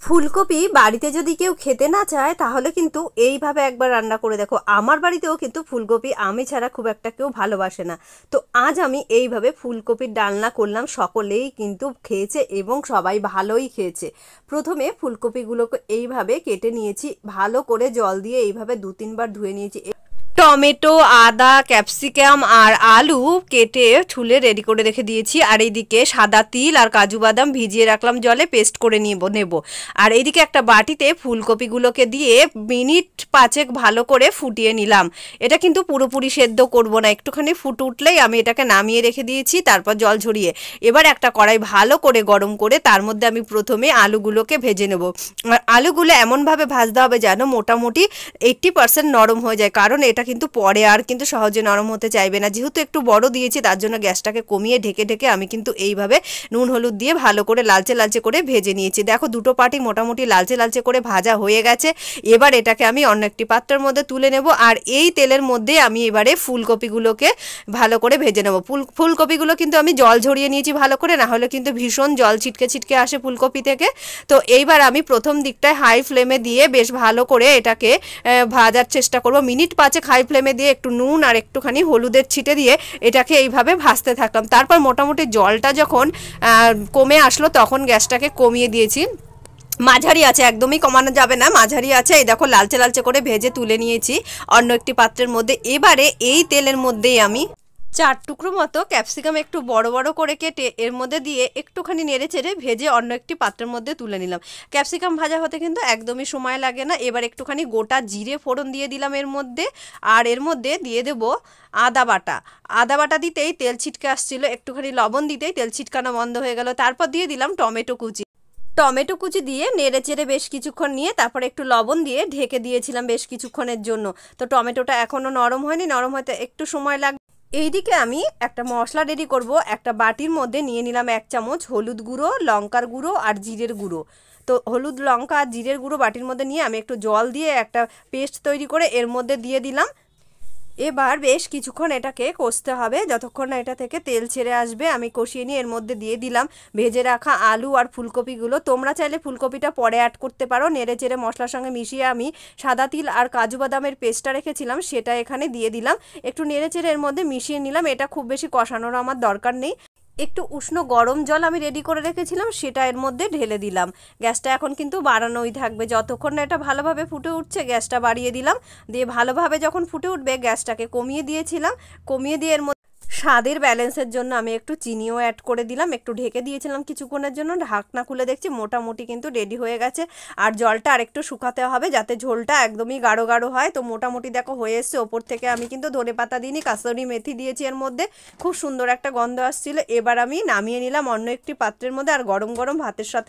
ফুলকপি বাড়িতে যদি কেউ খেতে না চায় তাহলে কিন্তু এইভাবে একবার রান্না করে দেখো। আমার বাড়িতেও কিন্তু ফুলকপি আমি ছাড়া খুব একটা কেউ ভালোবাসে না। তো আজ আমি এইভাবে ফুলকপির ডালনা করলাম, সকলেই কিন্তু খেয়েছে এবং সবাই ভালোই খেয়েছে। প্রথমে ফুলকপিগুলোকে এইভাবে কেটে নিয়েছি, ভালো করে জল দিয়ে এইভাবে 2-3 বার ধুয়ে নিয়েছি। টমেটো, আদা, ক্যাপসিকাম আর আলু কেটে ছুলে রেডি করে রেখে দিয়েছি। আর এইদিকে সাদা তিল আর কাজু বাদাম ভিজিয়ে রাখলাম জলে, পেস্ট করে নেব। আর এইদিকে একটা বাটিতে ফুলকপিগুলোকে দিয়ে মিনিট 5 ভালো করে ফুটিয়ে নিলাম। এটা কিন্তু পুরোপুরি সেদ্ধ করব না, একটুখানি ফুটে উঠলেই আমি এটাকে নামিয়ে রেখে দিয়েছি, তারপর জল ঝরিয়ে। এবার একটা কড়াই ভালো করে গরম করে তার মধ্যে আমি প্রথমে আলুগুলোকে ভেজে নেব। আর আলুগুলো এমনভাবে ভাজতে হবে যেন মোটামুটি 80% নরম হয়ে যায়, কারণ এটা কিন্তু পরে আর কিন্তু সহজে নরম হতে চাইবে না। যেহেতু একটু বড় দিয়েছি তার জন্য গ্যাসটাকে কমিয়ে ঢেকে ঢেকে আমি কিন্তু এইভাবে নুন হলুদ দিয়ে ভালো করে লালচে লালচে করে ভেজে নিয়েছি। দেখো দুটো পাটি মোটামুটি লালচে লালচে করে ভাজা হয়ে গেছে। এবার এটাকে আমি অন্য একটি পাত্রের মধ্যে তুলে নেব। আর এই তেলের মধ্যে আমি এবারে ফুলকপিগুলোকে ভালো করে ভেজে নেব। ফুলকপিগুলো কিন্তু আমি জল ঝরিয়ে নিয়েছি ভালো করে, না হলে কিন্তু ভীষণ জল ছিটকে ছিটকে আসে ফুলকপি থেকে। তো এইবার আমি প্রথম দিকটায় হাই ফ্লেমে দিয়ে বেশ ভালো করে এটাকে ভাজার চেষ্টা করব। মিনিট 5 হাই ফ্লেমে দিয়ে একটু নুন আর একটুখানি হলুদের ছিটে দিয়ে এটাকে এইভাবে ভাজতে থাকলাম। তারপর মোটামুটি জলটা যখন কমে আসলো তখন গ্যাসটাকে কমিয়ে দিয়েছি। মাঝারি আছে, একদমই কমানো যাবে না, মাঝারি আছে। এই দেখো লালচে লালচে করে ভেজে তুলে নিয়েছি অন্য একটি পাত্রের মধ্যে। এবারে এই তেলের মধ্যেই আমি 4 টুকরো মতো ক্যাপসিকাম একটু বড় বড় করে কেটে এর মধ্যে দিয়ে একটুখানি নেড়ে চেড়ে ভেজে অন্য একটি পাত্রের মধ্যে তুলে নিলাম। ক্যাপসিকাম ভাজা হতে কিন্তু একদমই সময় লাগে না। এবার একটুখানি গোটা জিরে ফোড়ন দিয়ে দিলাম এর মধ্যে। আর এর মধ্যে দিয়ে দেব আদা বাটা। আদা বাটা দিতেই তেল ছিটকে আসছিল, একটুখানি লবণ দিতেই তেল ছিটকানো বন্ধ হয়ে গেল। তারপর দিয়ে দিলাম টমেটো কুচি দিয়ে নেড়ে চেড়ে বেশ কিছুক্ষণ নিয়ে তারপরে একটু লবণ দিয়ে ঢেকে দিয়েছিলাম বেশ কিছুক্ষণের জন্য। তো টমেটোটা এখনও নরম হয়নি, নরম হতে একটু সময় লাগবে। এইদিকে আমি একটা মশলা রেডি করব। একটা বাটির মধ্যে নিয়ে নিলাম 1 চামচ হলুদ গুঁড়ো, লঙ্কার গুঁড়ো আর জিরের গুঁড়ো। তো হলুদ, লঙ্কা আর জিরের গুঁড়ো বাটির মধ্যে নিয়ে আমি একটু জল দিয়ে একটা পেস্ট তৈরি করে এর মধ্যে দিয়ে দিলাম। এবার বেশ কিছুক্ষণ এটাকে কষতে হবে, যতক্ষণ না এটা থেকে তেল ছেড়ে আসবে। আমি কষিয়ে নিয়ে এর মধ্যে দিয়ে দিলাম ভেজে রাখা আলু আর ফুলকপিগুলো। তোমরা চাইলে ফুলকপিটা পরে অ্যাড করতে পারো। নেড়ে চেড়ে মশলার সঙ্গে মিশিয়ে আমি সাদা তিল আর কাজু বাদামের পেস্টটা রেখেছিলাম সেটা এখানে দিয়ে দিলাম। একটু নেড়ে চেড়ে এর মধ্যে মিশিয়ে নিলাম। এটা খুব বেশি কষানোর আমার দরকার নেই। একটু উষ্ণ গরম জল আমি রেডি করে রেখেছিলাম সেটা এর মধ্যে ঢেলে দিলাম। গ্যাসটা এখন কিন্তু বাড়ানোই থাকবে, যতক্ষণ না এটা ভালোভাবে ফুটে উঠছে গ্যাসটা বাড়িয়ে দিলাম। দিয়ে ভালোভাবে যখন ফুটে উঠবে গ্যাসটাকে কমিয়ে দিয়েছিলাম। কমিয়ে দিয়ে এর মধ্যে স্বাদের ব্যালেন্সের জন্য আমি একটু চিনিও অ্যাড করে দিলাম। একটু ঢেকে দিয়েছিলাম কিছুক্ষণের জন্য, ঢাকনা খুলে দেখছি মোটামুটি কিন্তু রেডি হয়ে গেছে। আর জলটা আরেকটু শুকাতে হবে যাতে ঝোলটা একদমই গাঢ় গাঢ় হয়। তো মোটামুটি দেখো হয়ে এসছে। ওপর থেকে আমি কিন্তু ধনেপাতা দিইনি, কাসুরি মেথি দিয়েছি এর মধ্যে। খুব সুন্দর একটা গন্ধ আসছিল। এবার আমি নামিয়ে নিলাম অন্য একটি পাত্রের মধ্যে আর গরম গরম ভাতের সাথে